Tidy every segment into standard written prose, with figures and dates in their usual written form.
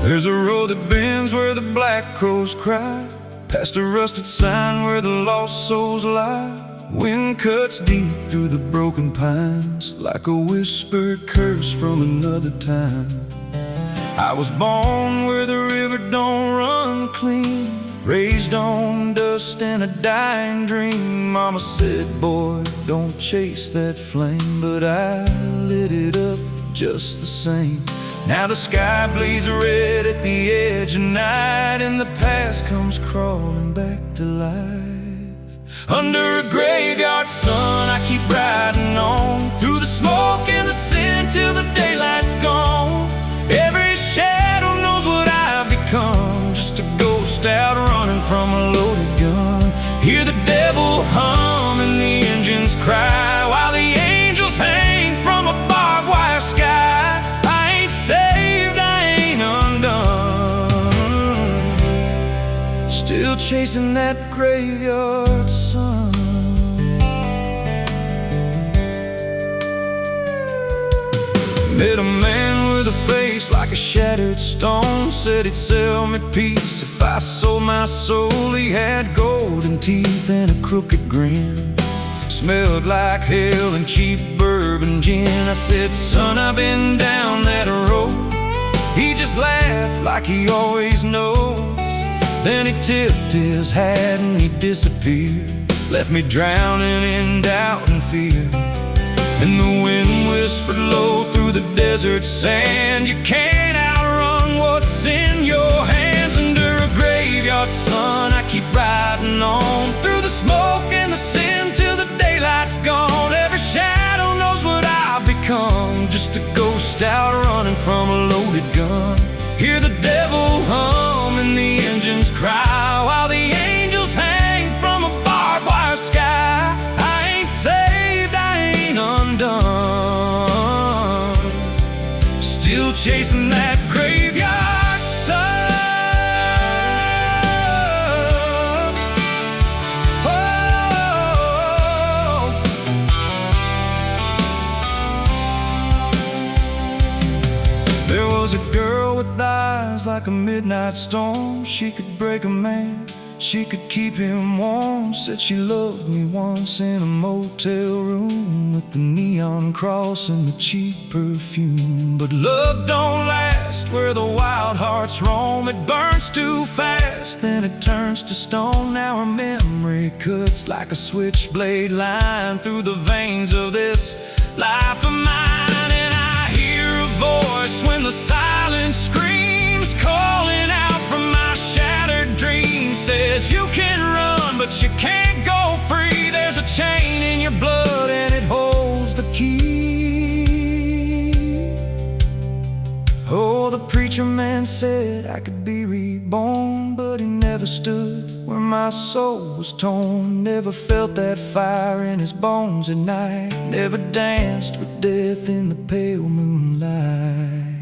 There's a road that bends where the black crows cry, past a rusted sign where the lost souls lie. Wind cuts deep through the broken pines, like a whispered curse from another time. I was born where the river don't run clean, raised on dust and a dying dream. Mama said, boy, don't chase that flame, but I lit it up just the same. Now the sky bleeds red at the edge of night, and the past comes crawling back to life. Under a graveyard sun, I keep riding on, through the smoke and the sin till the daylight's gone. Every shadow knows what I've become, just a ghost out running from a loaded gun. Hear the devil hum and the engines cry, while the angels hang from a barbed wire sky. I ain't saved, I ain't undone, still chasing that graveyard sun. Met a man with a face like a shattered stone, said he'd sell me peace if I sold my soul. He had golden teeth and a crooked grin, smelled like hell and cheap bourbon gin. I said, son, I've been down that road. He just laughed like he always knows. Then he tipped his hat and he disappeared, left me drowning in doubt and fear. And the wind whispered low through the desert sand, you can't outrun what's in your hands. Under a graveyard sun, I keep riding on, through the smoke and the sin till the daylight's gone. Every shadow knows what I've become, just a ghost out running from a loaded gun. Hear the devil hum and the engines cry, while the angels hang from a barbed wire sky. I ain't saved, I ain't undone, still chasing that graveyard sun. Oh. There was a girl with eyes like a midnight storm. She could break a man, she could keep him warm. Said she loved me once in a motel room, with the neon cross and the cheap perfume. But love don't last where the wild hearts roam. It burns too fast, then it turns to stone. Now her memory cuts like a switchblade line through the veins of this life of mine. And I hear a voice when the silence screams, calling out from my shattered dreams. Says you can run, but you can't go free. There's a chain in your blood and it holds the key. Oh, the preacher man said I could be reborn, but he never stood where my soul was torn. Never felt that fire in his bones at night, never danced with death in the pale moonlight.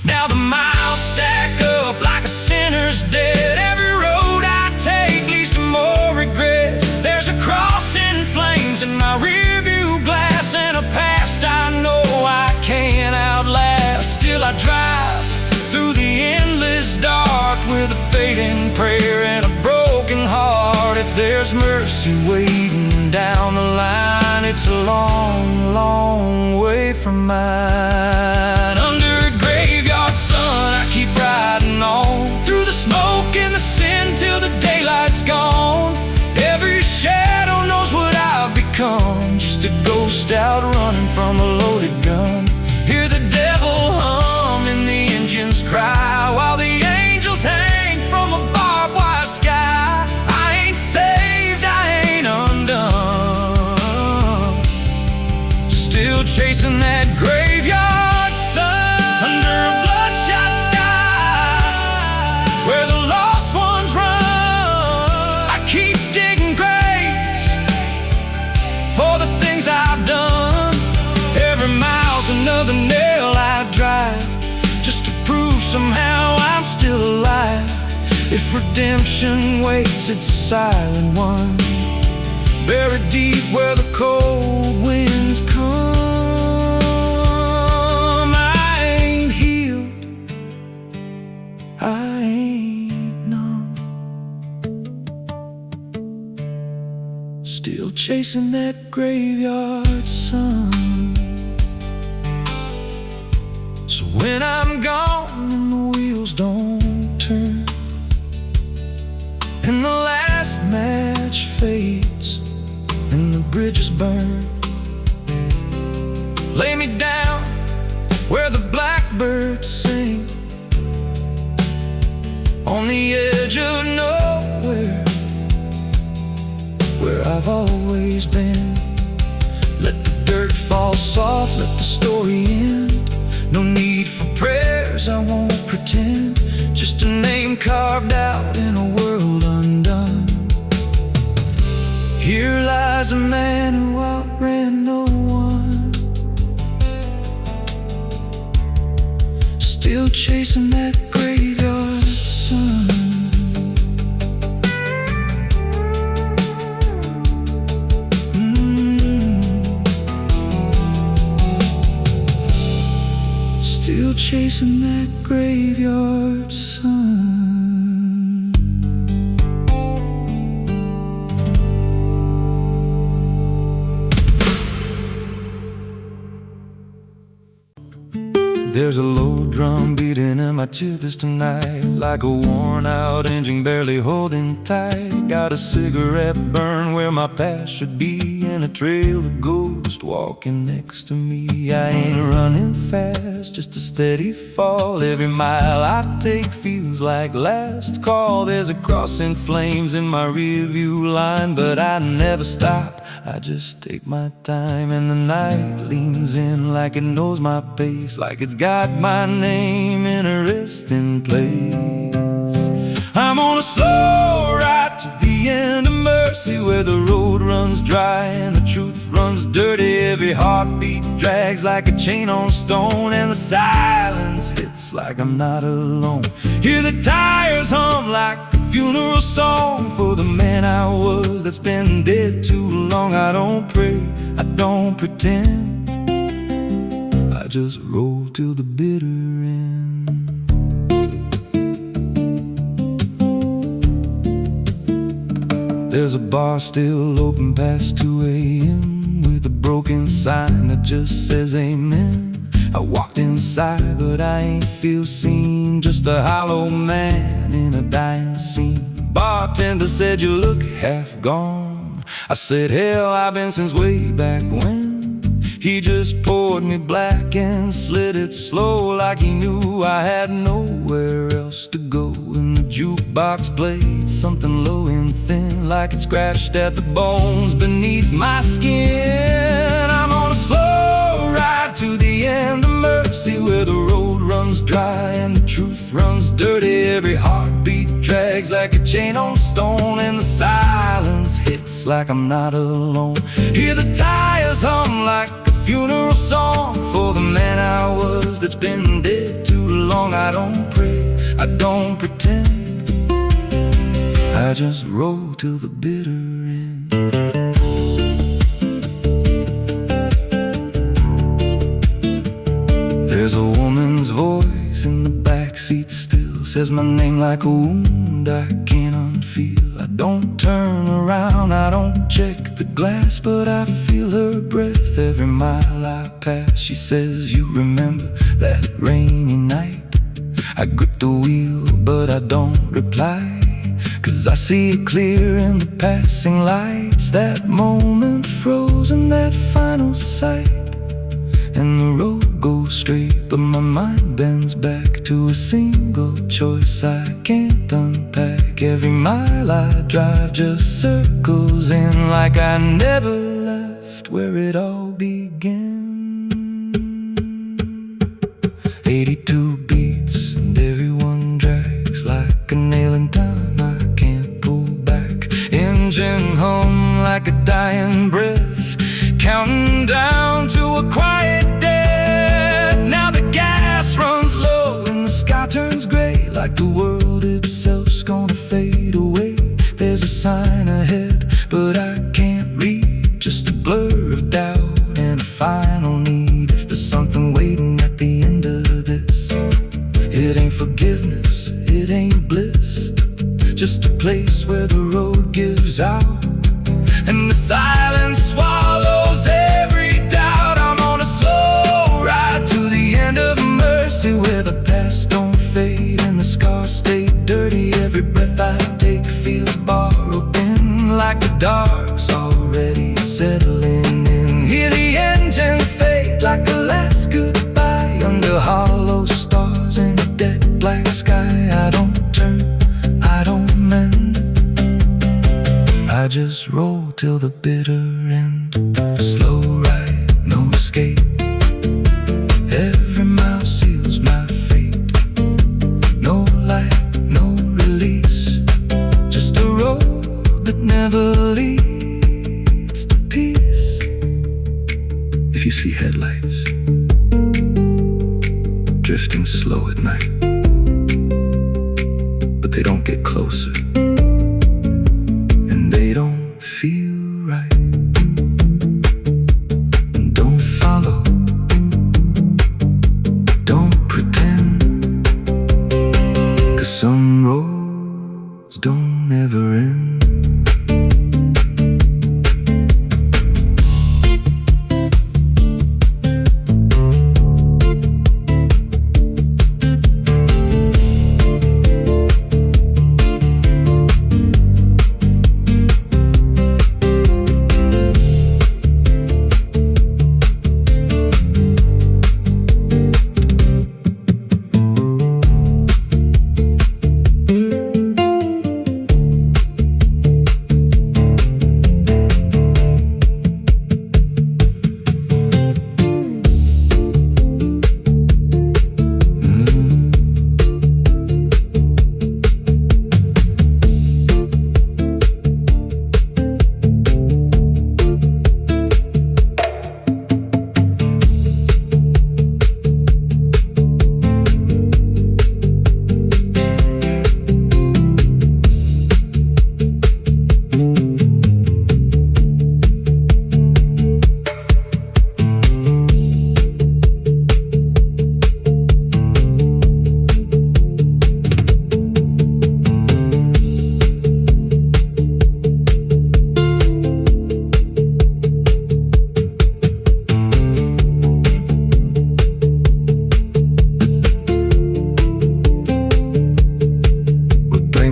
Now the miles stack up like a sinner's debt. Every road I take leads to more regret. There's a cross in flames in my rearview glass, and a past I know I can't outlast. Still I drive through the endless dark with a fading prayer and a broken heart. If there's mercy waiting down the line, it's a long, long way from mine. Under a graveyard sun, I keep riding on, through the smoke and the sin till the daylight's gone. Every shadow knows what I've become, just a ghost out running from a loaded gun. Hear the devil hum and the engines cry, while the angels hang from a barbed wire sky. I ain't saved, I ain't undone, still chasing that graveyard sun. Under a bloodshot sky, where the lost ones run, I keep digging graves for the things I've done. Every mile's another nail I drive, just to prove somehow I'm still alive. If redemption waits, it's a silent one, buried deep where the cold winds come. I ain't healed, chasing that graveyard sun. So when I'm gone and the wheels don't turn, and the last match fades and the bridges burn, lay me down where the blackbirds sing, on the edge of nowhere, where I've always been. Let the dirt fall soft, let the story end. No need for prayers, I won't pretend. Just a name carved out in a world undone. Here lies a man who outran no one, still chasing that graveyard sun. Still chasing that graveyard sun. There's a low drum beating in my chest tonight, like a worn out engine barely holding tight. Got a cigarette burn where my past should be, and a trail of ghosts walking next to me. I ain't running fast, just a steady fall. Every mile I take feels like last call. There's a cross in flames in my rearview line, but I never stop, I just take my time. And the night leans in like it knows my pace, like it's got my name in a resting place. I'm on a slow ride to the end of mercy, where the road runs dry and the truth runs dirty. Every heartbeat drags like a chain on stone, and the silence hits like I'm not alone. Hear the tires hum like a funeral song for the man I was that's been dead too long. I don't pray, I don't pretend, I just roll till the bitter end. There's a bar still open past 2 a.m. with a broken sign that just says amen. I walked inside but I ain't feel seen, just a hollow man in a dying scene. Bartender said, you look half gone. I said, hell, I've been since way back when. He just poured me black and slid it slow, like he knew I had nowhere else to go. And the jukebox played something low and thin, like it scratched at the bones beneath my skin. I'm on a slow ride to the end of mercy, where the road runs dry and the truth runs dirty. Every heartbeat drags like a chain on stone, and the silence hits like I'm not alone. Hear the tires hum like a funeral song for the man I was that's been dead too long. I don't pray, I don't pretend, I just roll till the bitter end. There's a woman's voice in the backseat still, says my name like a wound I can't unfeel. I don't turn around, I don't check the glass, but I feel her breath every mile I pass. She says, you remember that rainy night? I grip the wheel but I don't reply, 'cause I see it clear in the passing lights. That moment frozen, that final sight, and the road goes straight, but my mind bends back to a single choice I can't unpack. Every mile I drive just circles in, like I never left where it all began. 82 beats and everyone drags like a nail in time I can't pull back. Engine hum like a dying breath, counting down to a quiet death. Now the gas runs low and the sky turns gray, like the world itself's gonna fade away. There's a sign ahead but I can't read, just a blur of doubt and a final need. If there's something waiting at the end of this, it ain't forgiveness, it ain't bliss, just a place where the road gives out and the silence past don't fade and the scars stay dirty. Every breath I take feels borrowed in, like the dark's already settling in. Hear the engine fade like a last goodbye under hollow stars in a dead black sky. I don't turn, I don't mend, I just roll till the bitter end. Slow ride, no escape, every mile seals my fate. No light, no release, just a road that never leads to peace. If you see headlights drifting slow at night, but they don't get closer, and they don't feel right. Don't follow, don't pretend, 'cause some roads don't ever end.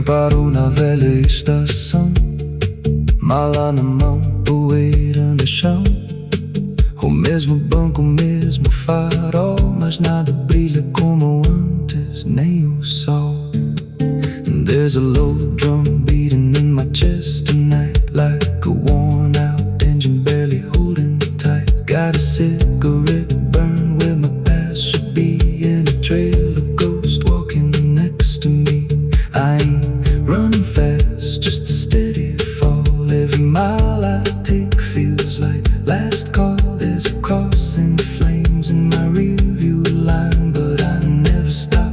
Para uma velha estação, mala na mão, poeira no chão. O mesmo banco, o mesmo farol, mas nada brilha como antes, nem o sol. There's a low drum beating in my chest tonight, like a worn out engine barely holding tight. Got a cigarette burn where my past should be, and a trail of ghosts walking next to me. I ain't running fast, just a steady fall. Every mile I take feels like last call. There's a cross in flames in my rearview line, but I never stop,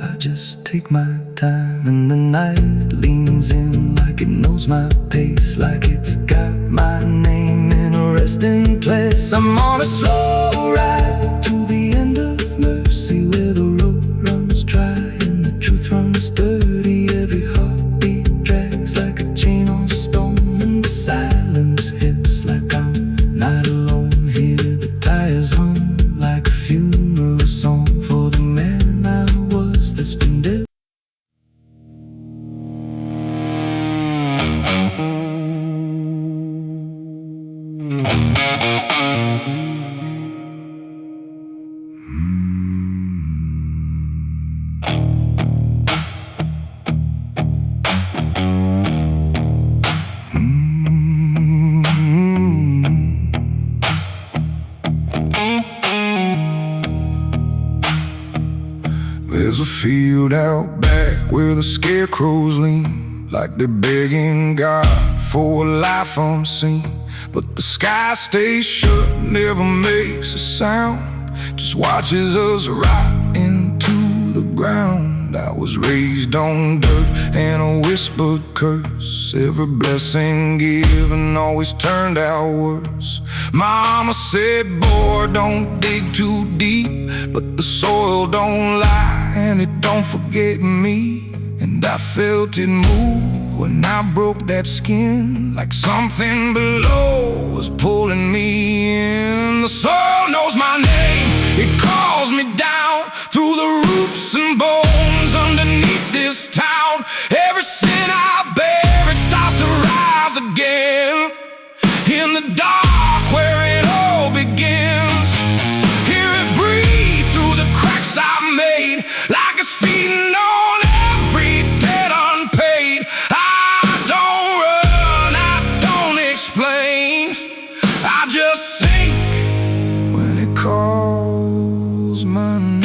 I just take my time. And the night leans in like it knows my pace, like it's got my name in a resting place. I'm on a slow ride to the end of mercy, where the road runs dry and the truth runs dirty. Every heartbeat drags like a chain on stone, and the silence hits like I'm not alone here. The tires hum like a funeral song for the man I was that's been dead. There's a field out back where the scarecrows lean, like they're begging God for a life unseen. But the sky stays shut, never makes a sound, just watches us rot into the ground. I was raised on dirt and a whispered curse. Every blessing given always turned out worse. Mama said, boy, don't dig too deep, but the soil don't lie and it don't forget me. And I felt it move when I broke that skin, like something below was pulling me in. The soil knows my name, it calls me down through through the roots and bones underneath this town. Every sin I bear, it starts to rise again. In the dark where it all begins, hear it breathe through the cracks I made, like it's feeding on every debt unpaid. I don't run, I don't explain, I just sink when it calls my name.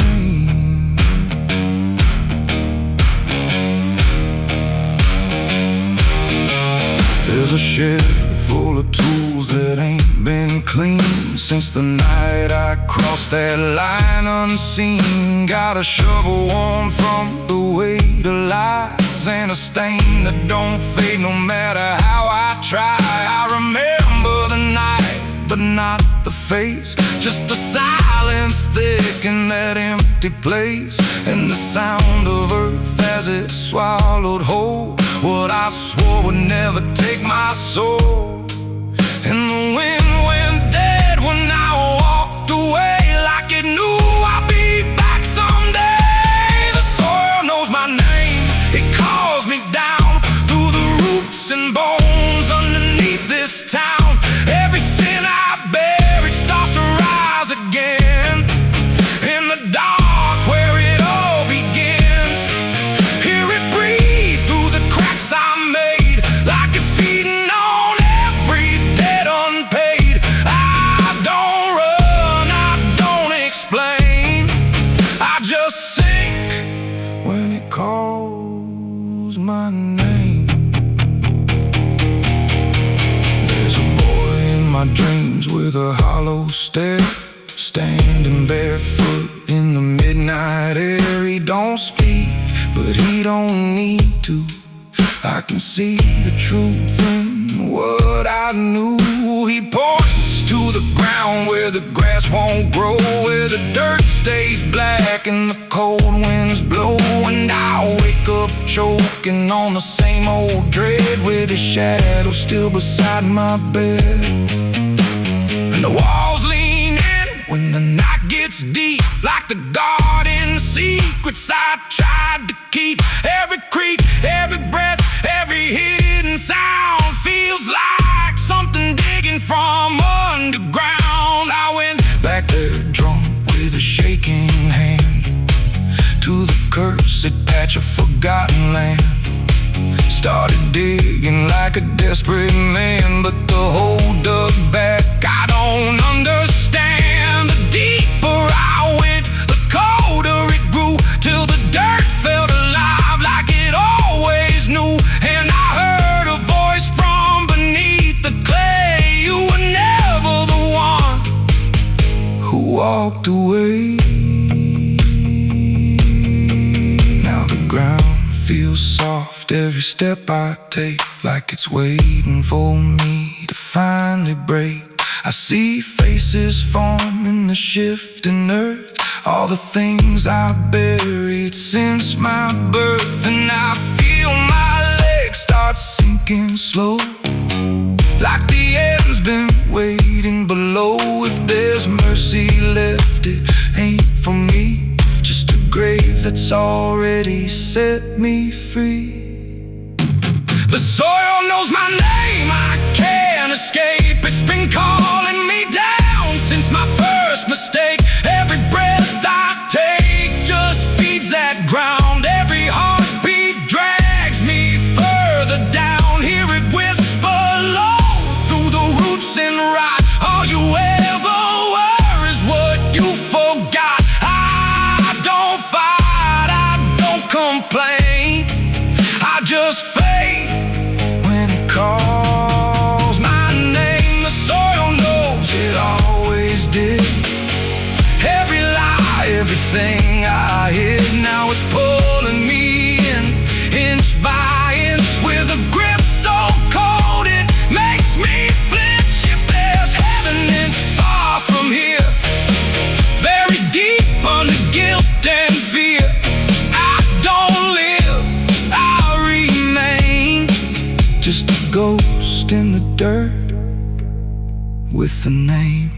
There's a shed full of tools that ain't been cleaned since the night I crossed that line unseen. Got a shovel worn from the weight of lies, and a stain that don't fade no matter how I try. I remember the night, but not the face, just the silence thick in that empty place, and the sound of earth as it swallowed whole what I swore would never take my soul. And the wind went dead when I walked away, like it knew I'd be back someday. The soil knows my name, it calls me down through the roots and bones underneath this town. Every sin I bear, it starts to rise again. In the dark where it all begins, hear it breathe through the cracks I made, like it's feeding on every debt unpaid. I don't run, I don't explain, I just sink when it calls my name. There's a boy in my dreams with a hollow stare, standing barefoot in the midnight air. He don't speak, but he don't need to. I can see the truth in what I knew. He points to the ground where the grass won't grow, where the dirt stays black and the cold winds blow. And I wake up choking on the same old dread, with his shadow still beside my bed. And the walls lean in when the night gets deep, like the garden secrets I tried to keep. Every creak, every breath, every hidden sound feels like something digging from underground. I went back there drunk with a shaking hand to the cursed patch of forgotten land. Started digging like a desperate man, but the hole dug back. I don't understand. The deeper I went, the colder it grew, till the dirt felt alive like it always knew. And I heard a voice from beneath the clay. You were never the one who walked away. Now the ground feels soft every step I take, like it's waiting for me to finally break. I see faces form in the shifting earth, all the things I buried since my birth. And I feel my legs start sinking slow, like the end's been waiting below. If there's mercy left, it ain't for me, just a grave that's already set me free. The soil knows my name, I can't escape. It's been calling me down since my first mistake. Every breath I take just feeds that ground. Every heartbeat drags me further down. Hear it whisper low through the roots and rot. All you ever were is what you forgot. I don't fight, I don't complain, I just fade when it calls my name. The soil knows it always did. Every lie, everything I hid, now it's pulling me in, inch by inch, with a grip so cold it makes me flinch. If there's heaven, it's far from here, buried deep under guilt and fear. I don't live, I remain, just a ghost in the dirt with a name.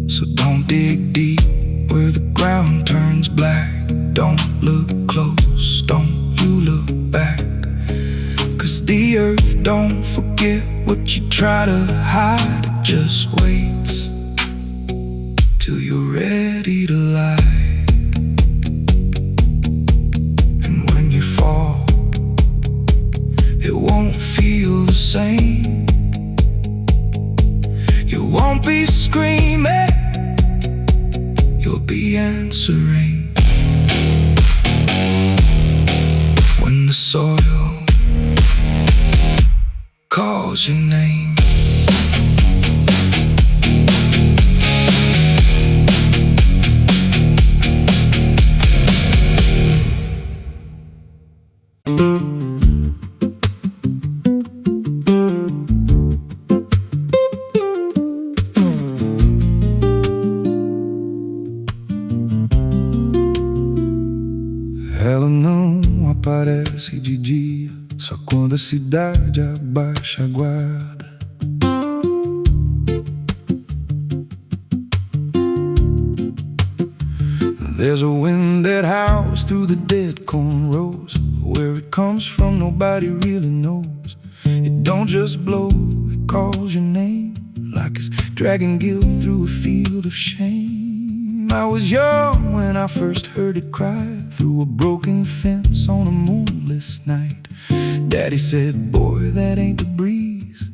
So don't dig deep don't forget what you try to hide. It just waits till you're ready to lie. And when you fall, it won't feel the same. You won't be screaming, you'll be answering. When the soil calls your name. Ela não aparece de dia, só quando a cidade abaixa a guarda. There's a wind that howls through the dead corn rows. Where it comes from nobody really knows. It don't just blow, it calls your name, like it's dragging guilt through a field of shame. I was young when I first heard it cry through a broken fence on a moonless night. Daddy said, boy, that ain't the breeze,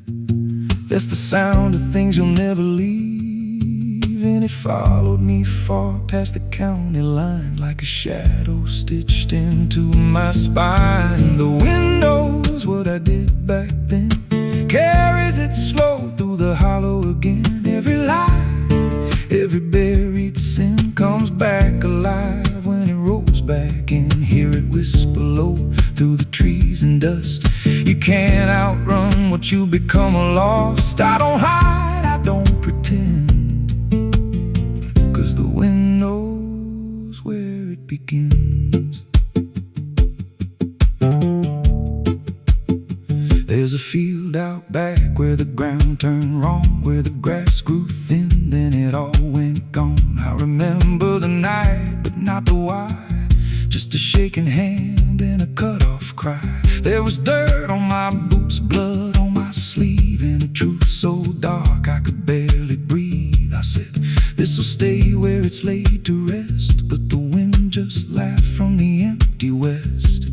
that's the sound of things you'll never leave. And it followed me far past the county line, like a shadow stitched into my spine. The wind knows what I did back then, carries it slow through the hollow again. Every lie, every buried sin comes back alive when it rolls back in. Hear it whisper low through the trees and dust. You can't outrun what you become lost. I don't hide, I don't pretend, 'cause the wind knows where it begins. There's a field out back where the ground turned wrong, where the grass grew thin, then it all went gone. I remember the night, but not the why, just a shaking hand and a cut-off cry. There was dirt on my boots, blood on my sleeve, and a truth so dark I could barely breathe. I said, this'll stay where it's laid to rest, but the wind just laughed from the empty west.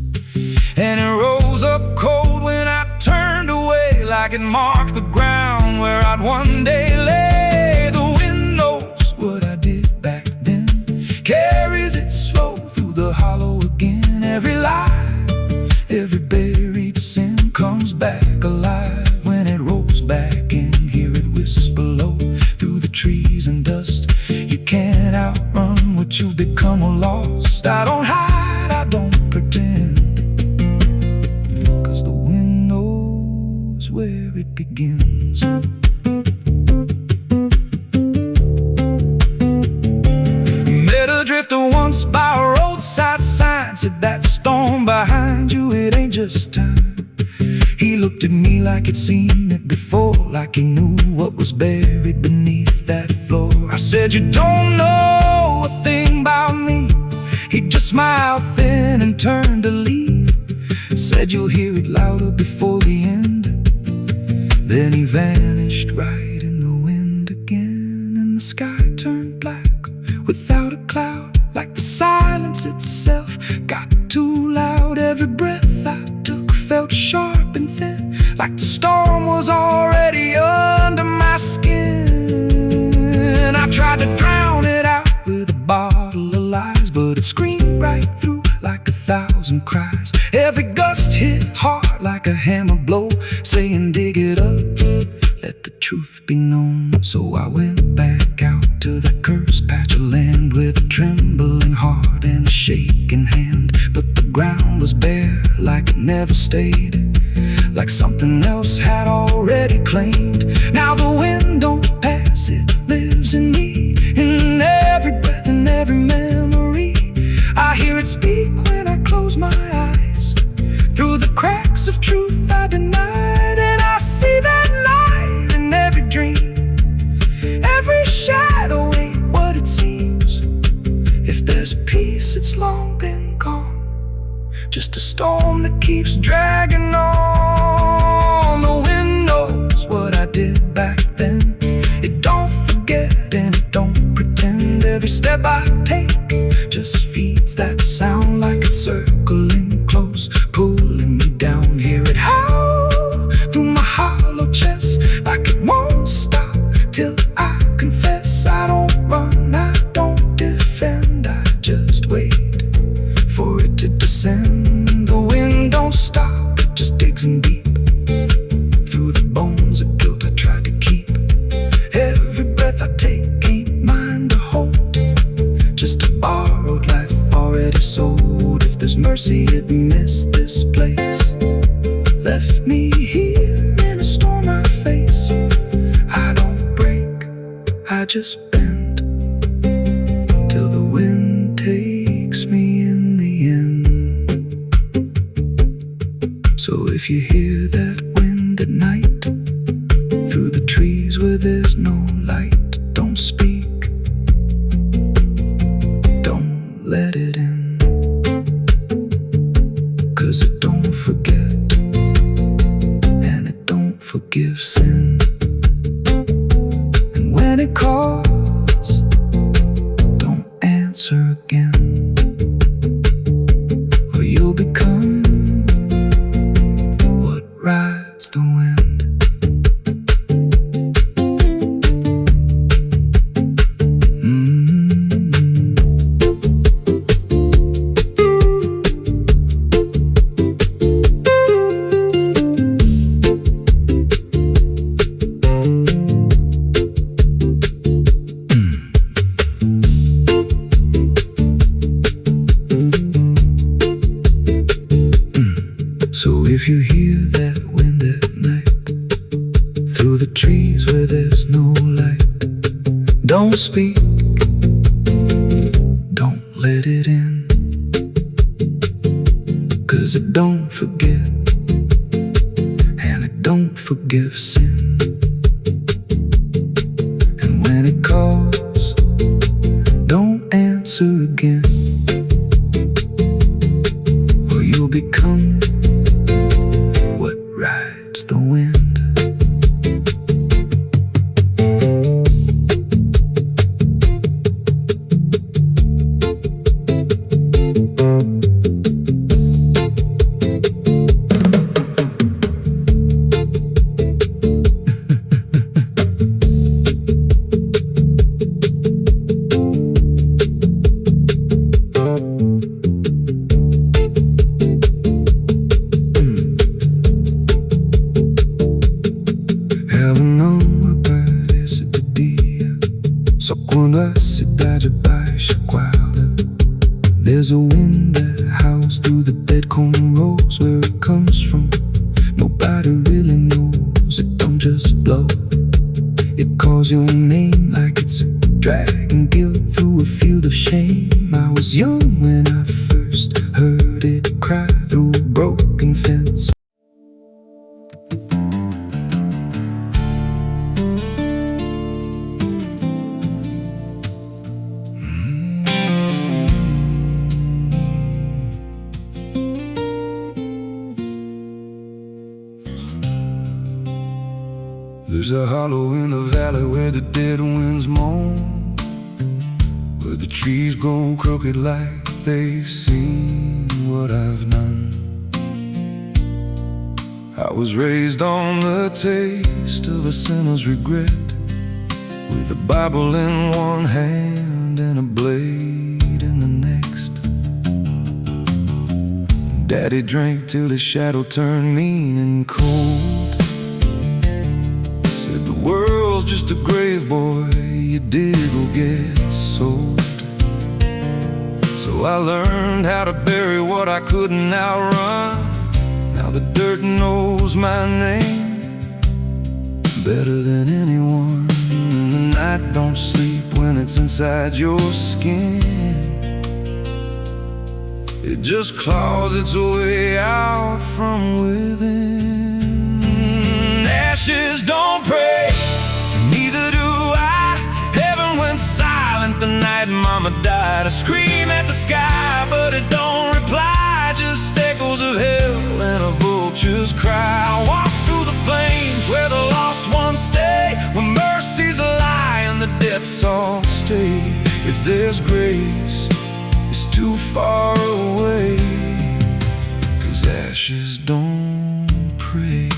And it rose up cold when I turned away, like it marked the ground where I'd one day lay. The wind knows what I did back then, carries it slow through the hollow again. Every lie, every buried sin comes back alive when it rolls back in. Hear it whisper low through the trees and dust. You can't outrun what you've become lost. I don't hide, I don't pretend, 'cause the wind knows where it begins. Met a drifter once by a roadside sign, said that storm behind you, it ain't just time. He looked at me like he'd seen it before, like he knew what was buried beneath that floor. I said, you don't know a thing about me. He just smiled thin and turned to leave. Said you'll hear it louder before the end. Then he vanished right in the wind again, and the sky turned black without a cloud, like the silence itself got too loud. Every breath I took felt sharp and thin, like the storm was already under my skin. I tried to drown it out with a bottle of lies, but it screamed right through like 1,000 cries. Every gust hit hard like a hammer blow, saying dig it up, let the truth be known. So I went back out to that cursed patch of land with a trembling heart and a shaking hand. But the ground was bare like it never stayed, like something else had already claimed. Now the wind don't pass, it lives in me, in every breath and every memory. I hear it speak when I close my eyes, through the cracks of truth I denied. And I see that light in every dream, every shadow ain't what it seems. If there's peace, it's long been gone, just a storm that keeps dragging on. back then. It don't forget and it don't pretend. Every step I take just feeds that sound like it's circling close, pulling me down. Hear it howl through my hollow chest like it won't stop till I confess. I don't run, I don't defend, I just wait for it to descend. The wind don't stop, it just digs in deep through the bones of guilt I tried to keep. Every breath I take ain't mine to hold, just a borrowed life already sold. If there's mercy, it missed this place, left me here in a storm I face. I don't break, I just bend till the wind takes me in the end. So if you hear that wind at night through the trees where there's no light, don't speak, don't let it in, 'cause it don't forget and it don't forgive sin. And when it calls, don't answer again, or you'll become what rides the wind. So if you hear that wind at night through the trees where there's no light, don't speak, don't let it in, 'cause it don't forget and it don't forgive sin. And when it calls, don't answer again, or you'll become what rides the wind. So quando a cidade baixa guarda, there's a wind that howls through the dead corn rows. Where it comes from, nobody really knows. It don't just blow, it calls your name like it's dragging guilt through a field of shame. I was young when I first heard it cry through a broken fence. There's a hollow in the valley where the dead winds moan, where the trees grow crooked like they've seen what I've done. I was raised on the taste of a sinner's regret, with a Bible in one hand and a blade in the next. Daddy drank till his shadow turned mean and cold. Said the world's just a grave, boy, you dig or get sold. So I learned how to bury what I couldn't outrun. Now the dirt knows my name better than anyone. And the night don't sleep when it's inside your skin. It just claws its way out from within. Ashes don't pray, neither do I. Heaven went silent the night Mama died. I scream at the sky, but it don't reply. Just echoes of hell and a vulture's cry. I walk through the flames where the lost ones stay. debts all stay. If there's grace, it's too far away, 'cause ashes don't pray.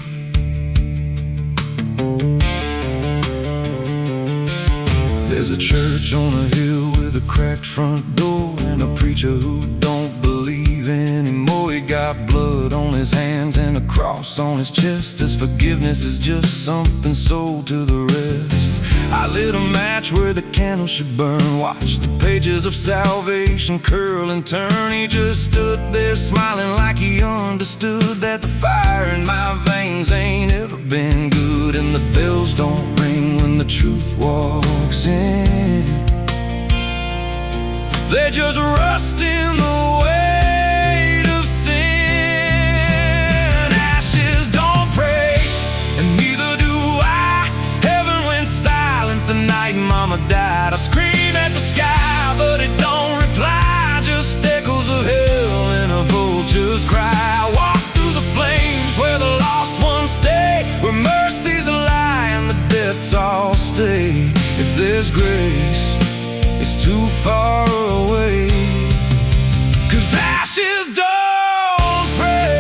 There's a church on a hill with a cracked front door, and a preacher who don't believe anymore. He got blood on his hands and a cross on his chest. His forgiveness is just something sold to the rest. I lit a match where the candle should burn, watched the pages of salvation curl and turn. He just stood there smiling like he understood that the fire in my veins ain't ever been good. And the bells don't ring when the truth walks in, they just rust in the weight of sin. Ashes don't pray, and neither do I. Heaven went silent the night Mama died. I scream at the sky, but it don't reply, just echoes of hell and a vulture's cry. I walk through the flames where the lost ones stay, where mercy's a lie and the debts all stay. If there's grace, it's too far away, 'cause ashes don't pray.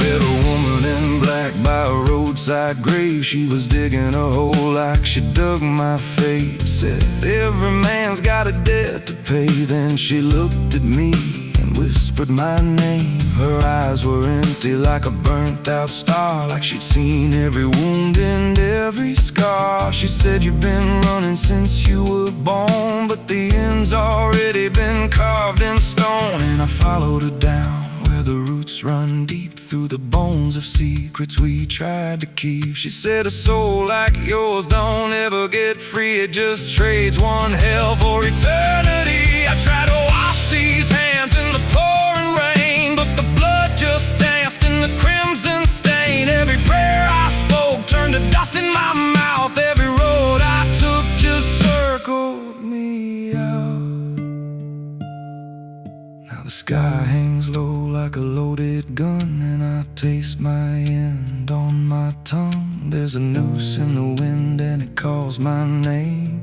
Met a woman in black by a roadside grave. She was digging a hole like she dug my fate. Said every man's got a debt to pay. Then she looked at me and whispered my name. Her eyes were empty like a burnt out star, like she'd seen every wound and every scar. She said, "You've been running since you were born, but the end's already been carved in stone." And I followed her down where the roots run deep through the bones of secrets we tried to keep. She said, "A soul like yours don't ever get free, it just trades one hell for eternity." I try to wash these hands in the pouring rain, but the blood just danced in the crimson stain. Every prayer I spoke turned to dust in my mouth. Every road I took just circled me out. Now the sky hangs low like a loaded gun, and I taste my end on my tongue. There's a noose in the wind and it calls my name,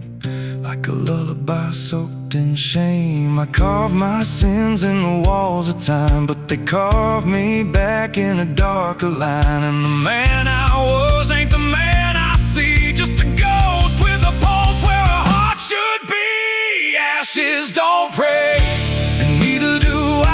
like a lullaby soaked in shame. I carve my sins in the walls of time, but they carve me back in a darker line. And the man I was ain't the man I see, just a ghost with a pulse where a heart should be. Ashes don't pray, and neither do I.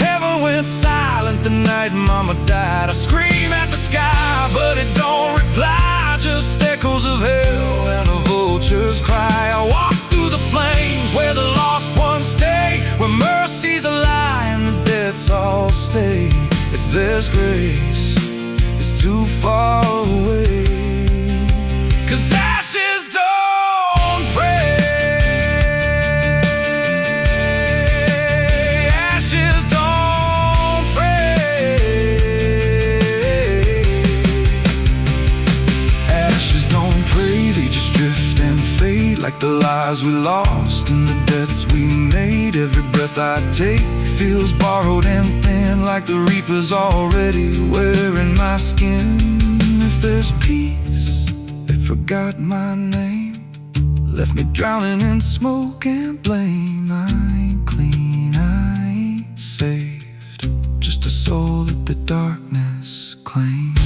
Heaven went silent the night Mama died. I scream at the sky, but it don't reply, just echoes of hell and a vulture's cry. I walk through the flames where the lost ones stay, where mercy's a lie and the debts all stay. If there's grace, it's too far away, 'cause ashes don't pray. Ashes don't pray. Ashes don't pray, they just drift and fade like the lives we lost and the debts we made. Every breath I take feels borrowed and thin, like the reaper's already wearing my skin. If there's peace, they forgot my name, left me drowning in smoke and blame. I ain't clean, I ain't saved, just a soul that the darkness claims.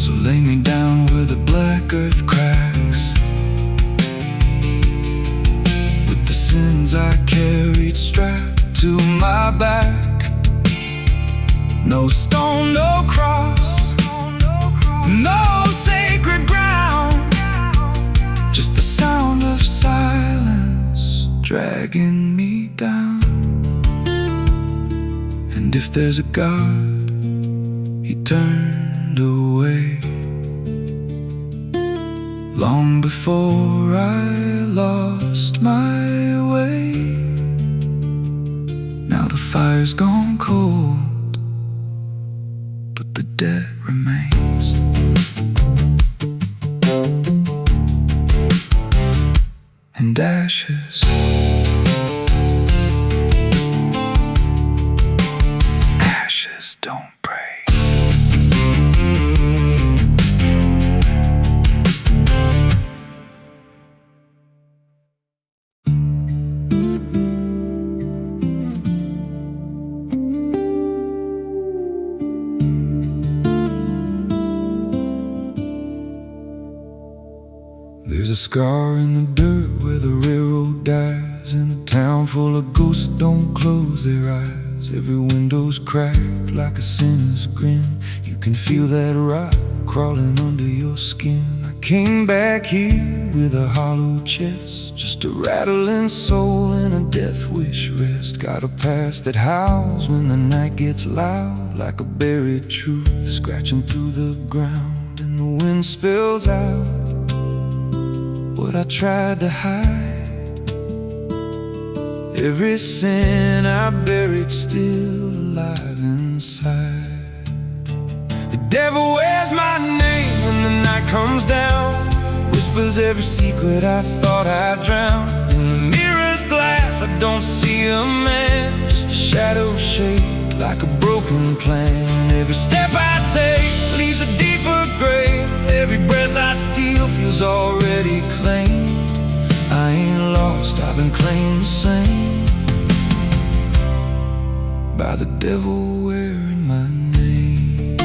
So lay me down where the black earth cracks, with the sins I carried strapped to my back. No stone, no cross, no sacred ground, just the sound of silence dragging me down. And if there's a God, He turned away long before I lost my way. Now the fire's gone cold, but the debt remains. And and ashes. Ashes don't pray. There's a scar in the dirt where the railroad dies, in a town full of ghosts that don't close their eyes. Every window's cracked like a sinner's grin. You can feel that rock crawling under your skin. I came back here with a hollow chest, just a rattling soul and a death wish rest. Got a past that howls when the night gets loud, like a buried truth scratching through the ground. And the wind spills out what I tried to hide. Every sin I buried still alive inside. The devil wears my name when the night comes down, whispers every secret I thought I'd drown. In the mirror's glass I don't see a man, just a shadow shaped like a broken plan. Every step I take leaves a deeper grave. Every breath I steal feels already claimed. I ain't lost, I've been claimed the same by the devil wearing my name.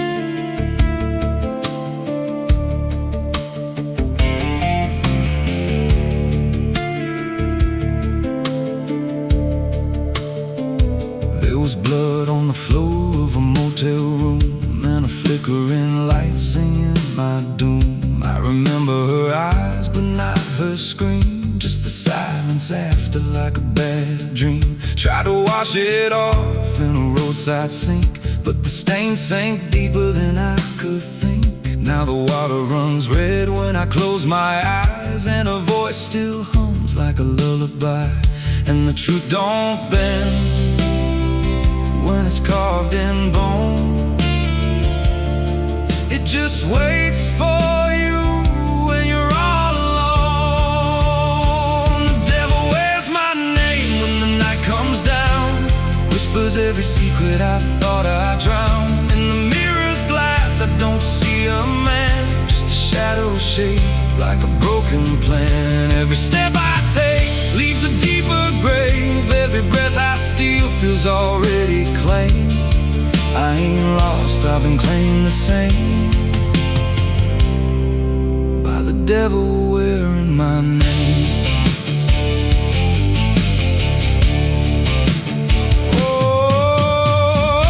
There was blood on the floor of a motel room, and a flickering light singing my doom. I remember her eyes but not her scream, just the silence after, like a bad dream. Tried to wash it off in a roadside sink, but the stain sank deeper than I could think. Now the water runs red when I close my eyes, and her voice still hums like a lullaby. And the truth don't bend when it's carved in bone. It just waits for you when you're all alone. The devil wears my name when the night comes down, whispers every secret I thought I'd drown. In the mirror's glass I don't see a man, just a shadow shaped like a broken plan. Every step I take leaves a deeper grave. Every breath I steal feels already claimed. I ain't lost, I've been claimed the same by the devil wearing my name. Oh,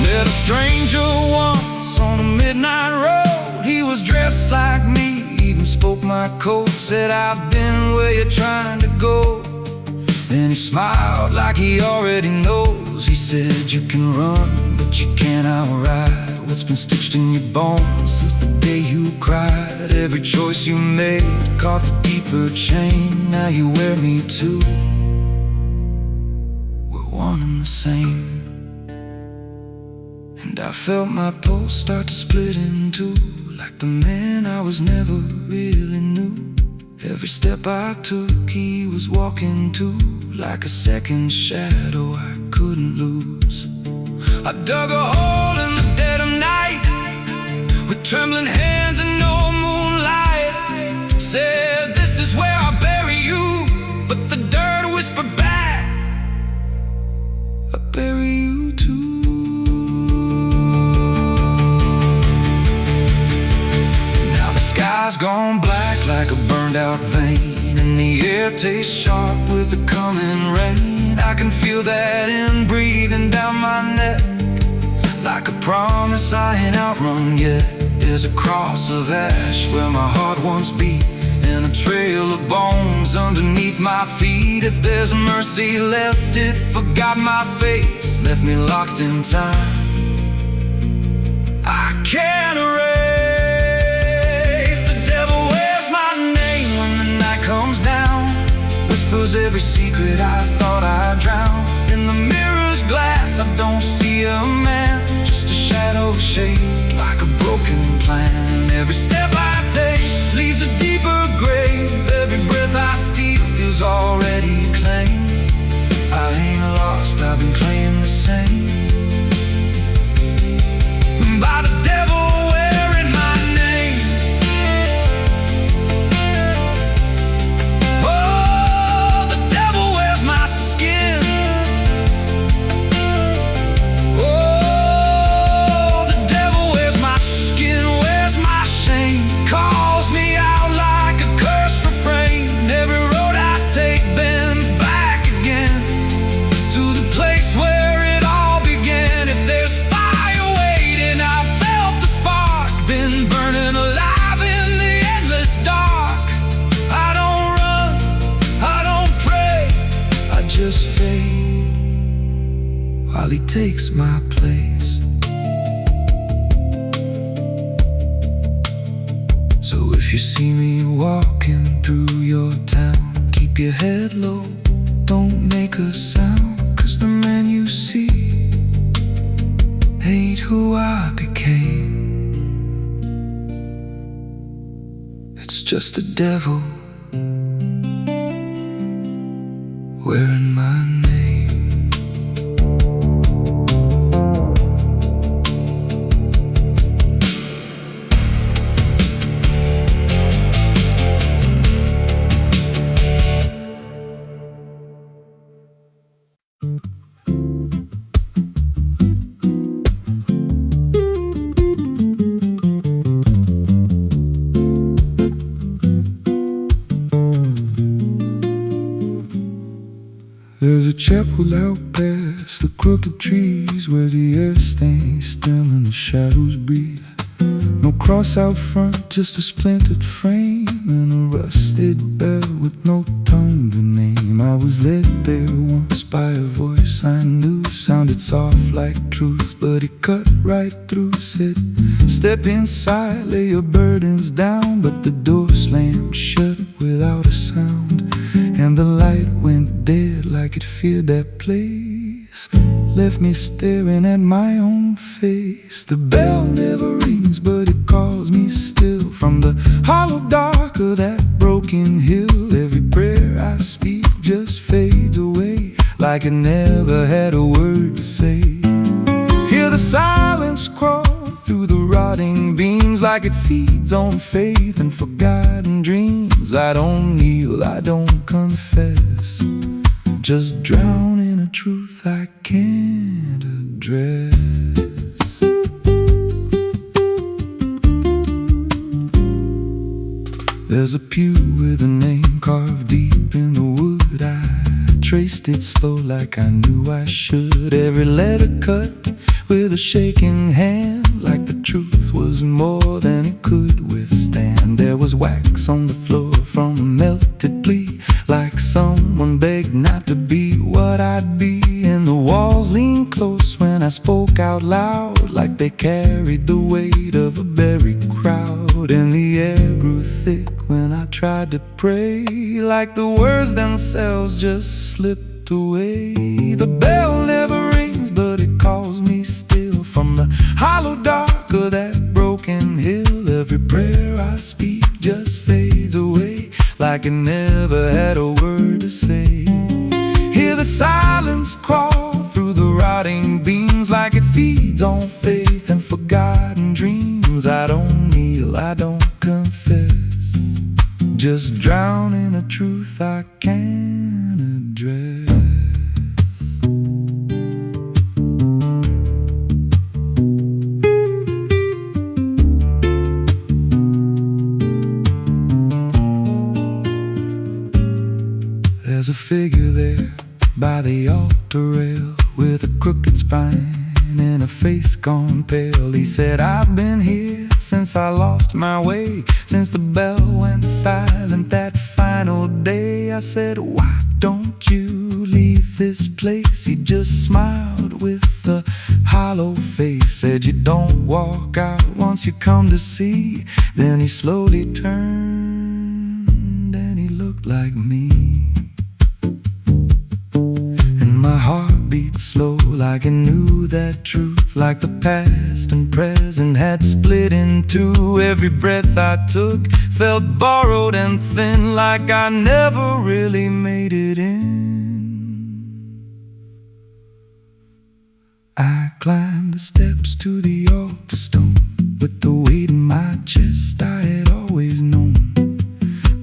met a stranger once on a midnight road. He was dressed like me, even spoke my code. Said, I've been where you're trying to go. Then he smiled like he already knows. He said, you can run, but you can't outride what's been stitched in your bones since the day you cried. Every choice you made carved a deeper chain. Now you wear me too. We're one and the same. And I felt my pulse start to split in two, like the man I was never really knew. Every step I took he was walking too, like a second shadow I couldn't lose. I dug a hole in the dead of night with trembling hands and no moonlight. Said, this is where I'll bury you, but the dirt whispered back, I'll bury you too. Now the sky's gone black like a burned out vein, and the air tastes sharp with the coming rain. I can feel that in breathing down my neck, like a promise I ain't outrun yet. There's a cross of ash where my heart once beat, and a trail of bones underneath my feet. If there's mercy left, it forgot my face, left me locked in time. I can't erase. The devil wears my name when the night comes down, whispers every secret I thought I'd drown. In the mirror's shattered glass, I don't see a man, just a shadow shaped like a broken plan. Every step I take leaves a deeper grave. Every breath I steal feels already claimed. I ain't lost, I've been claimed the same by the devil wearing my name. Oh, the devil wears my skin. Oh, the devil wears my skin, wears my shame, calls me out like a cursed refrain. Every road I take bends back again to the place where it all began. If there's fire waiting, I felt the spark, been burning alive in the endless dark. I don't run, I don't pray, I just fade while he takes my place. So if you see me walking through your town, keep your head low, don't make a sound, 'cause the man you see ain't who I became. It's just the devil wearing my name. There's a chapel out past the crooked trees, where the air stains still and the shadows breathe. No cross out front, just a splintered frame and a rusted bell with no tongue to name. I was led there once by a voice I knew, sounded soft like truth, but it cut right through. Said, step inside, lay your burdens down, but the door slammed shut without a sound, and the light went dead like it feared that place. Left me staring at my own face. The bell never rings, but it calls me still from the hollow dark of that broken hill. Every prayer I speak just fades away, like it never had a word to say. Hear the silence crawl through the rotting beams, like it feeds on faith and forgotten dreams. I don't kneel, I don't confess, just drown in a truth I can't address. There's a pew with a name carved deep in the wood. I traced it slow like I knew I should. Every letter cut with a shaking hand, like the truth was more than it could withstand. There was wax on the floor from a melted plea, like someone begged not to be what I'd be. And the walls leaned close when I spoke out loud, like they carried the weight of a buried crowd. And the air grew thick when I tried to pray, like the words themselves just slipped away. The bell never rings, but it calls me still from the hollow dark of that broken hill. Every prayer I speak just fades away, like it never had a word to say. Hear the silence crawl through the rotting beams, like it feeds on faith and forgotten dreams. I don't kneel, I don't confess, just drown in a truth I can't address. There's a figure there by the altar rail, with a crooked spine and a face gone pale. He said, I've been here since I lost my way, since the bell went silent that final day. I said, why don't you leave this place? He just smiled with a hollow face, said, you don't walk out once you come to see. Then he slowly turned and he looked like me. My heart beat slow like it knew that truth, like the past and present had split in two. Every breath I took felt borrowed and thin, like I never really made it in. I climbed the steps to the altar stone with the weight in my chest I had always known.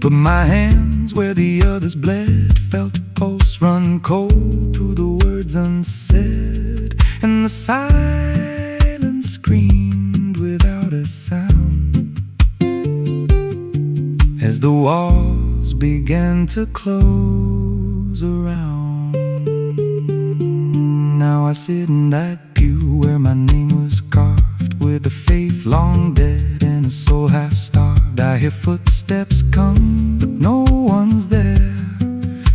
Put my hands where the others bled, felt a pulse run cold through the words unsaid, and the silence screamed without a sound as the walls began to close around. Now I sit in that pew where my name was carved, with a faith long dead and a soul half starved. I hear footsteps come, but no one's there,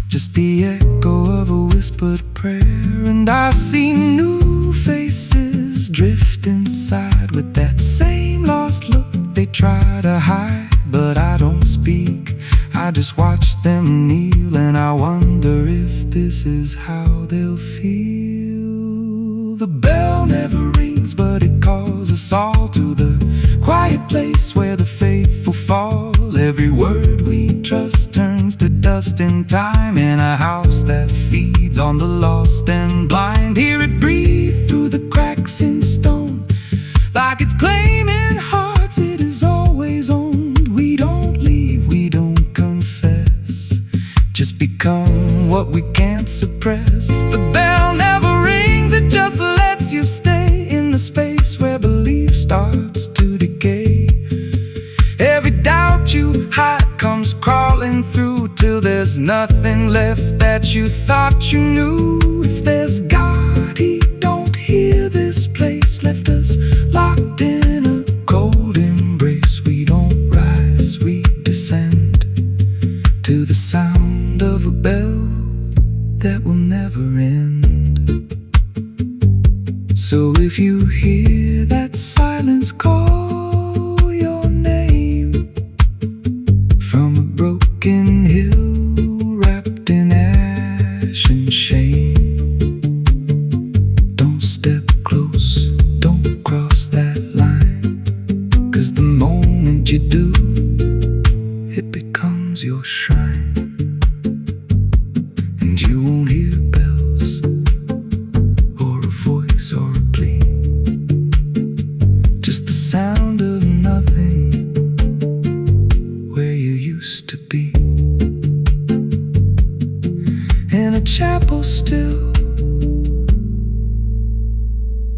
just the echo of a whispered prayer. And I see new faces drift inside with that same lost look they try to hide. But I don't speak, I just watch them kneel, and I wonder if this is how they'll feel. The bell never rings, but it calls us all to the quiet place where the faithful fall. Every word we trust turns to dust in time, in a house that feeds on the lost and blind. Hear it breathe through the cracks in stone, like it's claiming hearts it is always owned. We don't leave, we don't confess, just become what we can't suppress. The bell never rings, it just lets you stay in the space where belief starts to decay. Every doubt you hide comes crawling through, till there's nothing left that you thought you knew. If there's God, He don't hear this place, left us locked in a cold embrace. We don't rise, we descend to the sound of a bell that will never end. So if you hear that silence call your name from a broken hill wrapped in ash and shame, don't step close, don't cross that line, 'cause the moment you do, it becomes your shrine. And you won't hear bells or a voice or a plea, just the sound of nothing where you used to be. In a chapel still,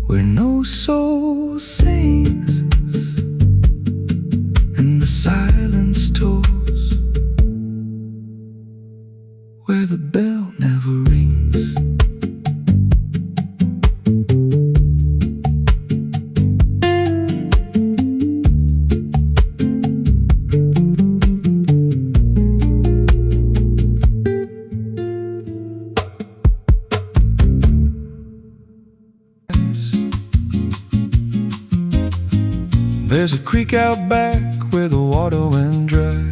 where no soul sings and the silence tolls, where the bell never rings. There's a creek out back where the water went dry,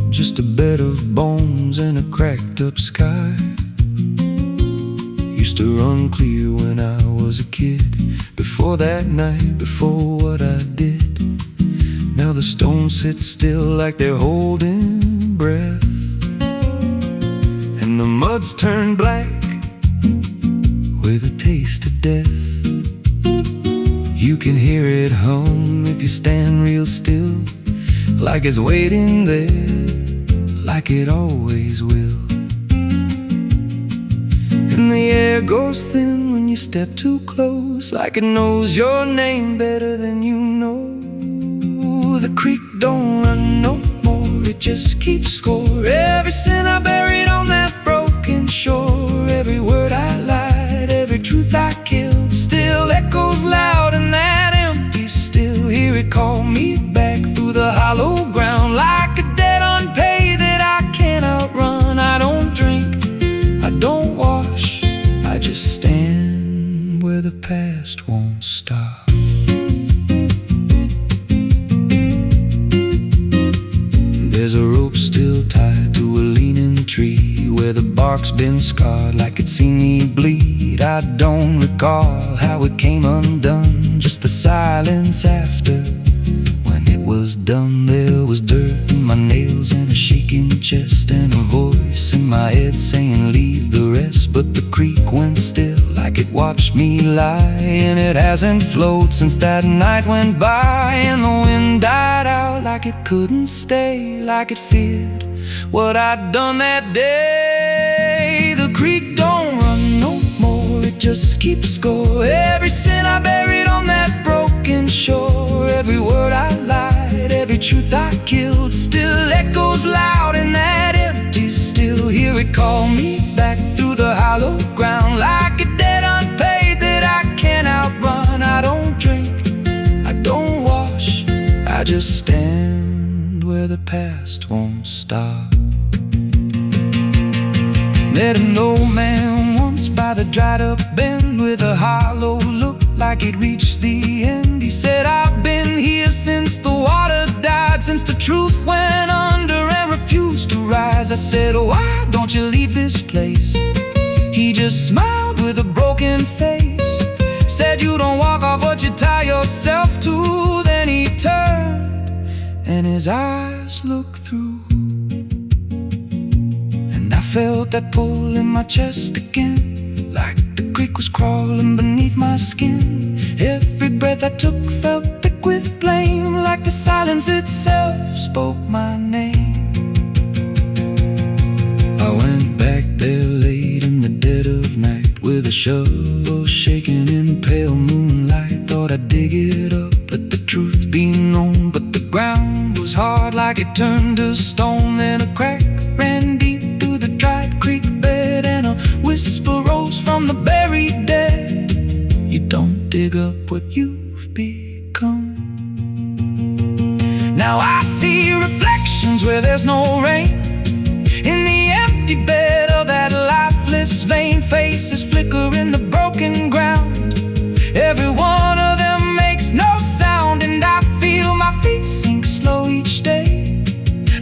just a bed of bones and a cracked up sky. Used to run clear when I was a kid, before that night, before what I did. Now the stones sit still like they're holding breath, and the mud's turned black with a taste of death. You can hear it hum if you stand real still, like it's waiting there, like it always will. And the air goes thin when you step too close, like it knows your name better than you know. The creek don't run no more, it just keeps score. Every sin I buried on that broken shore, every word I lied, every truth I killed, still echoes loud in that empty still. Hear it call me back through the hollow ground, like a debt unpaid that I can't outrun. I don't drink, I don't wash, I just stand where the past won't stop. There's a rope still tied to a leaning tree, where the bark's been scarred like it's seen me bleed. I don't recall how it came undone, just the silence after. When it was done, there was dirt in my nails and a shaking chest, and a voice in my head saying leave the rest. But the creek went still like it watched me lie, and it hasn't flowed since that night went by. And the wind died out like it couldn't stay, like it feared what I'd done that day. The creek don't run no more, it just keeps score. Every sin I buried on that broken shore, every word I lied, every truth I killed, still echoes loud in that empty still. Hear it call me back through the hollow ground, like a debt unpaid that I can't outrun. I don't drink, I don't wash, I just stand where the past won't stop. Met an old man once by the dried up bend, with a hollow look like it reached the end. He said, I've been here since the water died, since the truth went under and refused to rise. I said, why don't you leave this place? He just smiled with a broken face, said, you don't walk off what you tie yourself to. Then he turned and his eyes looked through, and I felt that pull in my chest again, like the creek was crawling beneath my skin. Every breath I took felt thick with blame, like the silence itself spoke my name. I went back there late in the dead of night, with a shovel shaking in pale moonlight. Thought I'd dig it up, let the truth be known, but the ground was hard like it turned to stone. Then a crack ran deep through the dried creek bed, and a whisper rose from the buried dead. You don't dig up what you've become. Now I see reflections where there's no rain, in the empty bed of that lifeless vein. Faces flicker in the broken ground, every one of them makes no sound. And I feel my feet sink slow each day,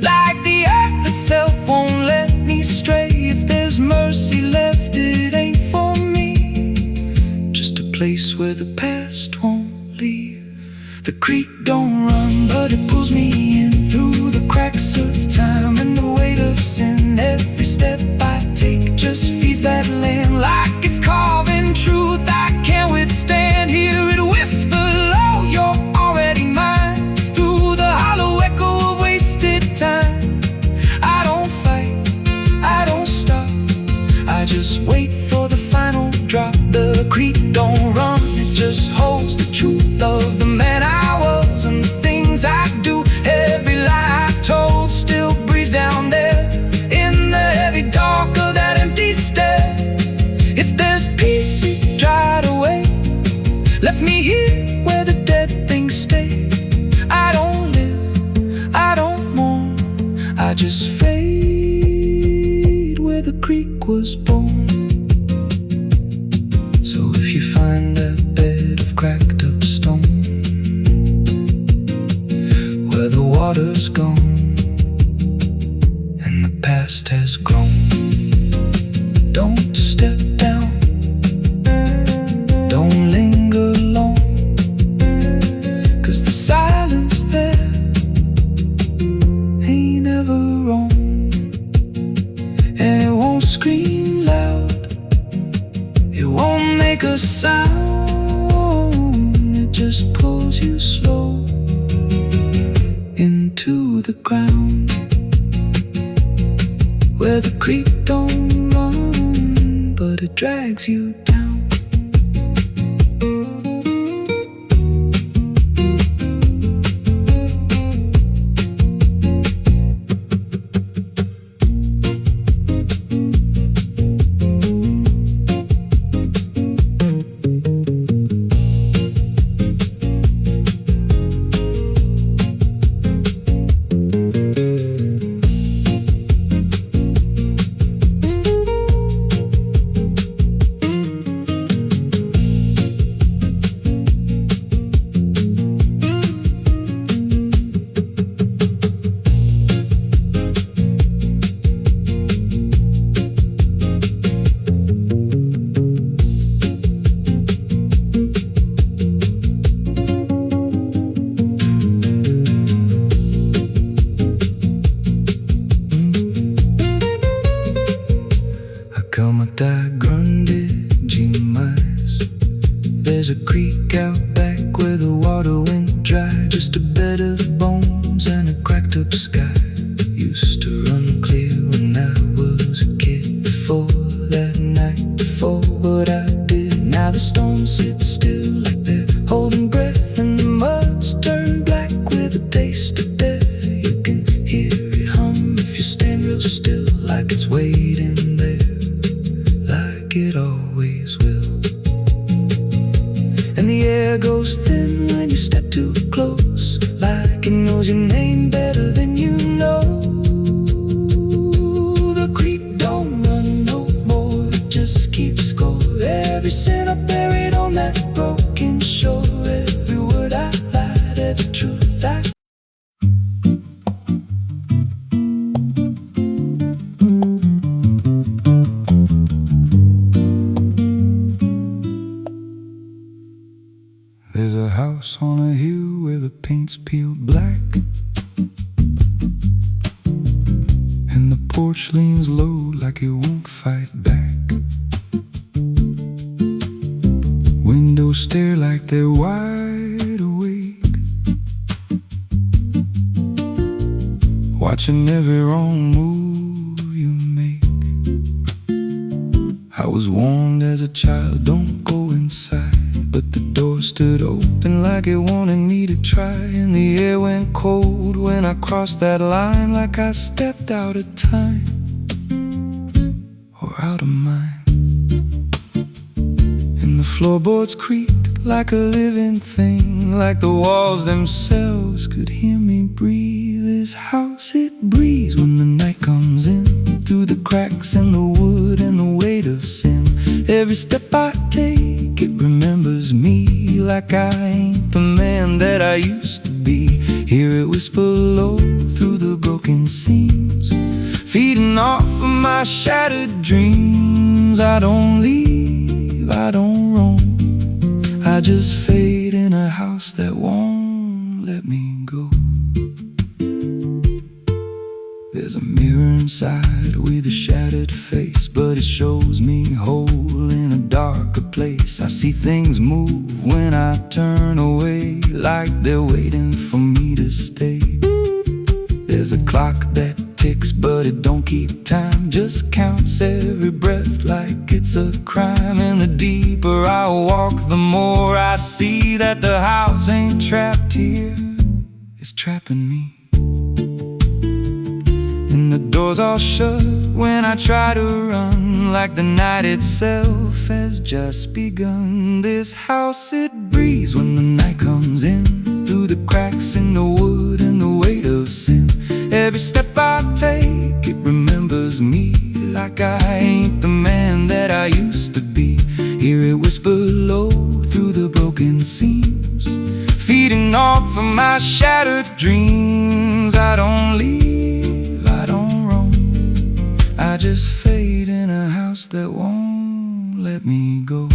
like the earth itself won't let me stray. If there's mercy left, it ain't for me, just a place where the past won't leave. The creek don't run, but it pulls me in through the cracks of time and the weight of sin. Every step I take just feeds that land, like it's carving truth I can't withstand. Hear it whisper low, you're already mine, through the hollow echo of wasted time. I don't fight, I don't stop, I just wait for the final drop. The creek don't run, it just holds the truth of the man I was and the things I do. Every lie I told still breathes down there, in the heavy dark of that empty stare. If there's peace, it dried away, left me here where the dead things stay. I don't live, I don't mourn, I just fade where the creek was born. So if you find that bed of cracked up stone, where the water's gone and the past has grown, don't step down, don't linger long, 'cause the silence there ain't ever wrong. And it won't scream loud, it won't make a sound, it just pulls you slow into the ground, where the creek don't run, but it drags you down. real still, like it's waiting there, like it always will. And the air goes thin when you step too close, like it knows your name better than you know. The creek don't run no more, it just keeps going. Every sin I buried on that broken shore, every word I lied, every truth I. There's a house on a hill where the paint's peeled black, and the porch leans low like it won't fight back. Windows stare like they're wide awake, watching every wrong move you make. I was warned as a child, don't go inside, but the door stood open like it wanted me to try. And the air went cold when I crossed that line, like I stepped out of time or out of mind. And the floorboards creaked like a living thing, like the walls themselves could hear me breathe. This house, it breathes when the night comes in, through the cracks in the wood and the weight of sin. Every step I take, it remembers me, like I ain't the man that I used to be. Hear it whisper low through the broken seams, feeding off of my shattered dreams. I don't leave, I don't roam, I just fade in a house that won't let me go. There's a mirror inside with a shattered face, but it shows me whole in a darker place. I see things move when I turn away, like they're waiting for me to stay. There's a clock that ticks, but it don't keep time, just counts every breath like it's a crime. And the deeper I walk, the more I see that the house ain't trapped here, it's trapping me. And the doors all shut when I try to run, like the night itself has just begun. This house, it breathes when the night comes in, through the cracks in the wood and the weight of sin. Every step I take, it remembers me, like I ain't the man that I used to be. Hear it whisper low through the broken seams, feeding off of my shattered dreams. I don't leave, I don't roam, I just fade in a house that won't let me go.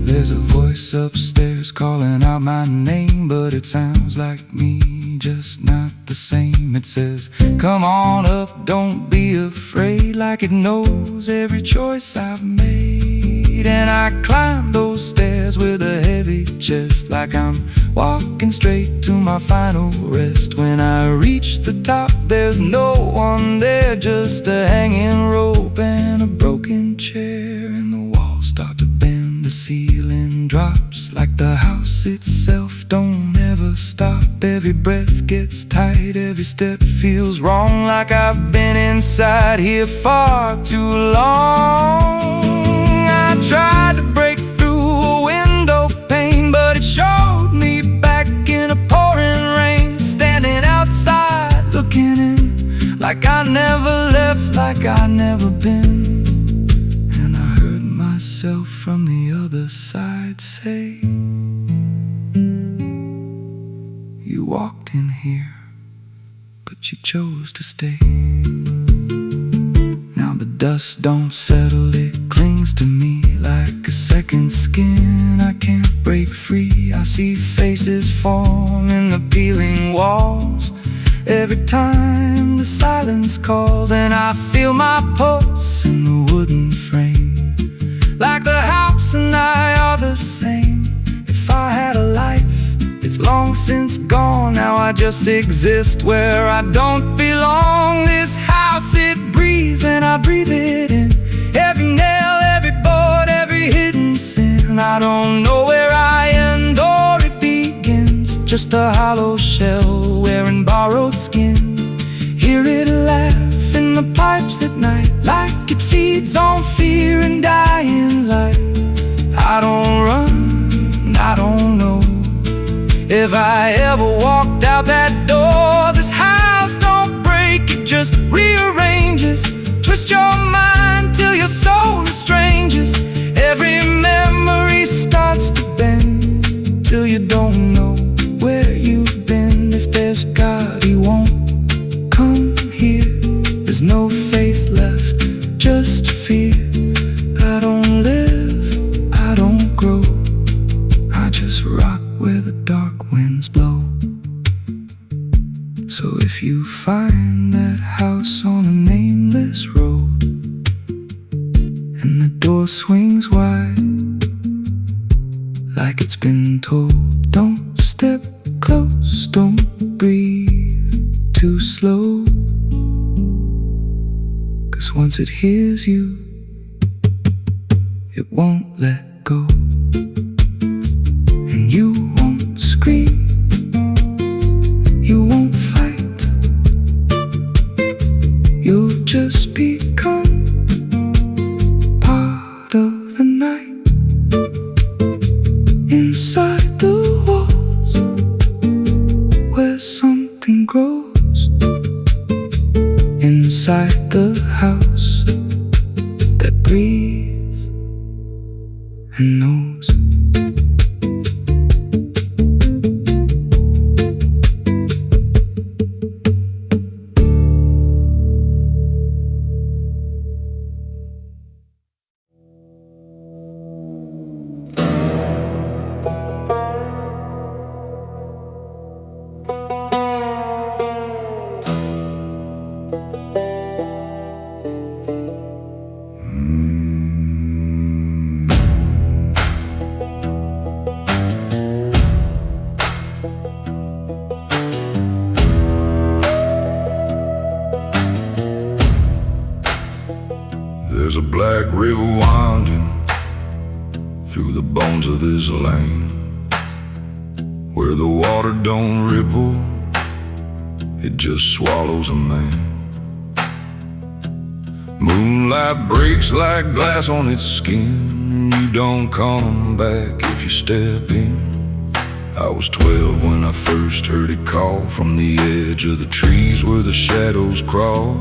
There's a voice upstairs calling out my name, but it sounds like me, just not the same. It says, come on up, don't be afraid, like it knows every choice I've made. And I climb those stairs with a heavy chest, like I'm walking straight to my final rest. When I reach the top, there's no one there, just a hanging rope and a broken chair. And the walls start to bend, the ceiling drops, like the house itself don't ever stop. Every breath gets tight, every step feels wrong, like I've been inside here far too long. I tried to break through a window pane, but it showed me back in a pouring rain. Standing outside, looking in, like I never left, like I never been. And I heard myself from the other side say, you walked in here, but you chose to stay. Now the dust don't settle, it clings to me like a second skin. I can't break free, I see faces form in the peeling walls every time the silence calls. And I feel my pulse in the wooden frame, like the house and I are the same. If I had a life, it's long since gone. Now I just exist where I don't belong. This house, it breathes and I breathe it in. Every nail, every board, every hidden sin. I don't know where I end or it begins, just a hollow shell wearing borrowed skin. If I ever walked out that door, this house don't break, it just rearranges. Twist your mind till your soul estranges. Every memory starts to bend till you don't know where you've been. If there's God, He won't come here. There's no faith left, just fear. I don't live, I don't grow, I just rock where the dark winds blow. So if you find that house on a nameless road and the door swings wide like it's been told, don't step close, don't breathe too slow, 'cause once it hears you, it won't let go. And you won't scream, you won't fight, you'll just become part of the night. Inside the walls where something grows, inside the house that breathes and knows. There's a black river winding through the bones of this land, where the water don't ripple, it just swallows a man. Moonlight breaks like glass on its skin, and you don't come back if you step in. I was 12 when I first heard it call from the edge of the trees where the shadows crawl.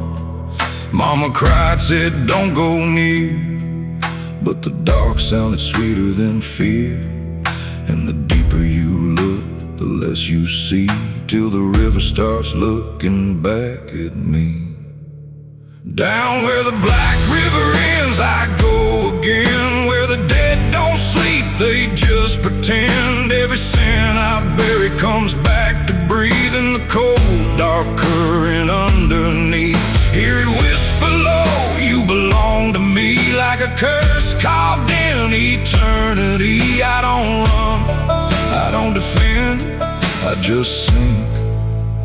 Mama cried, said don't go near, but the dark sounded sweeter than fear. And the deeper you look, the less you see, till the river starts looking back at me. Down where the black river ends I go again, where the dead don't sleep, they just pretend. Every sin I bury comes back to breathe in the cold, dark current underneath. Hear it whisper low, you belong to me, like a curse carved in eternity. I don't run, I don't defend, I just sink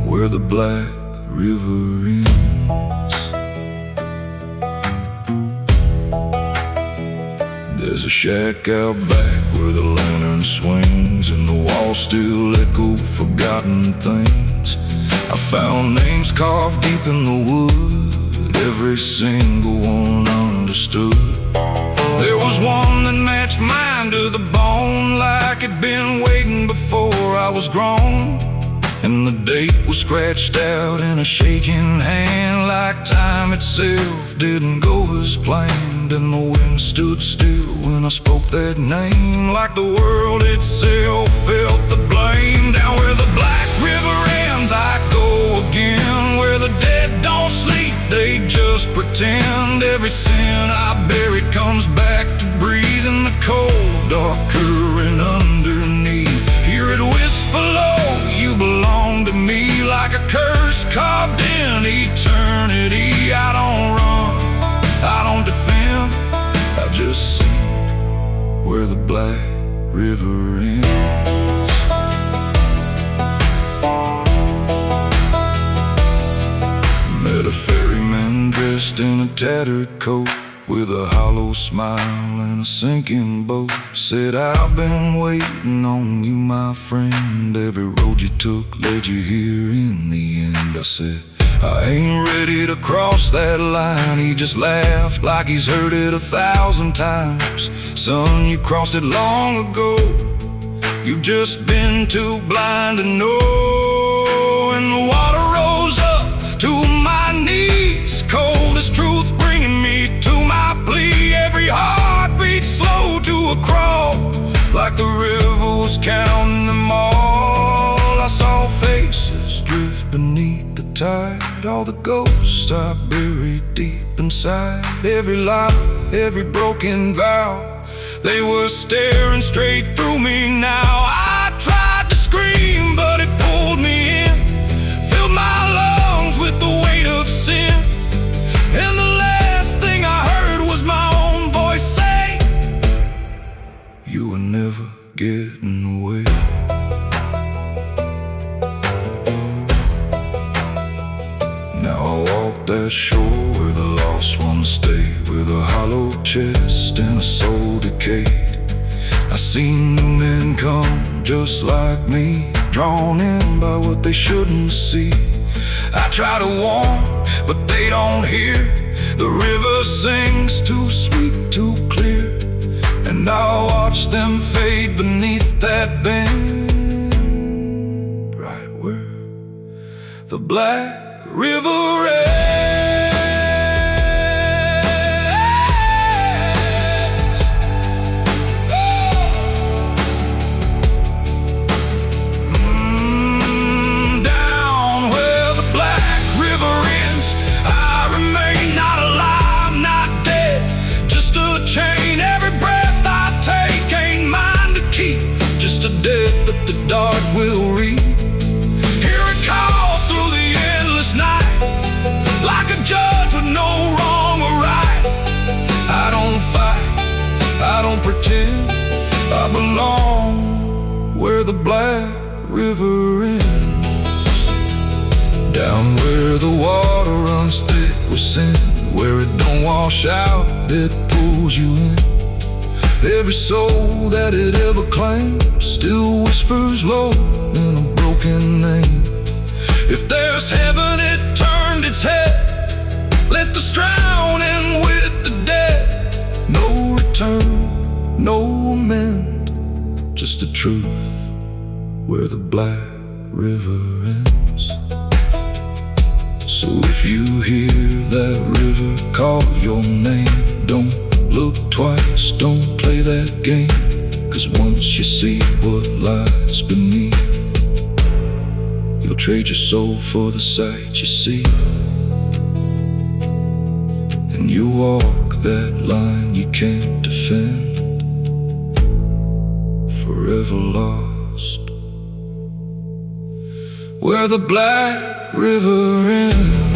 where the black river ends. There's a shack out back where the lantern swings, and the walls still echo forgotten things. I found names carved deep in the wood, every single one understood. There was one that matched mine to the bone, like it'd been waiting before I was grown. And the date was scratched out in a shaking hand, like time itself didn't go as planned. And the wind stood still when I spoke that name, like the world itself felt the blame. Down where the black river ends I go again, where the dead don't sleep, they just pretend. Every sin I buried comes back to breathe in the cold, dark current underneath. Hear it whisper low, you belong to me, like a curse carved in eternity. I don't run, I don't defend, I just sink where the black river ends. Met a ferryman dressed in a tattered coat, with a hollow smile and a sinking boat. Said, I've been waiting on you, my friend. Every road you took led you here in the end. I said, I ain't ready to cross that line. He just laughed like he's heard it 1,000 times. Son, you crossed it long ago. You've just been too blind to know. And the water rose up to my knees, cold as truth, bringing me to my plea. Every heartbeat slow to a crawl, like the river was counting them all. I saw faces drift beneath the tide, all the ghosts I buried deep inside. Every lie, every broken vow, they were staring straight through me now. I tried to scream, but it pulled me in, filled my lungs with the weight of sin. And the last thing I heard was my own voice say, you were never getting away. Now I walk that shore where the lost ones stay, with a hollow chest and a soul decayed. I seen new men come just like me, drawn in by what they shouldn't see. I try to warn, but they don't hear. The river sings too sweet, too clear, and I watch them fade beneath that bend, right where the black river ends. Down where the black river ends, I remain not alive, not dead, just a chain. Every breath I take ain't mine to keep, just a debt that the dark will reap. Hear it call through the endless night, like a judge with no wrong or right. I don't fight, I don't pretend, I belong where the black river ends. Down where the water runs thick with sin, where it don't wash out, it pulls you in. Every soul that it ever claimed still whispers low in a broken name. If there's heaven, it turned its head, left us drowning with the dead. No return, no amend, just a truth where the black river ends. So if you hear that river call your name, don't look twice, don't play that game, 'cause once you see what lies beneath, you'll trade your soul for the sight you see. And you walk that line you can't defend, forever lost where the black river ends.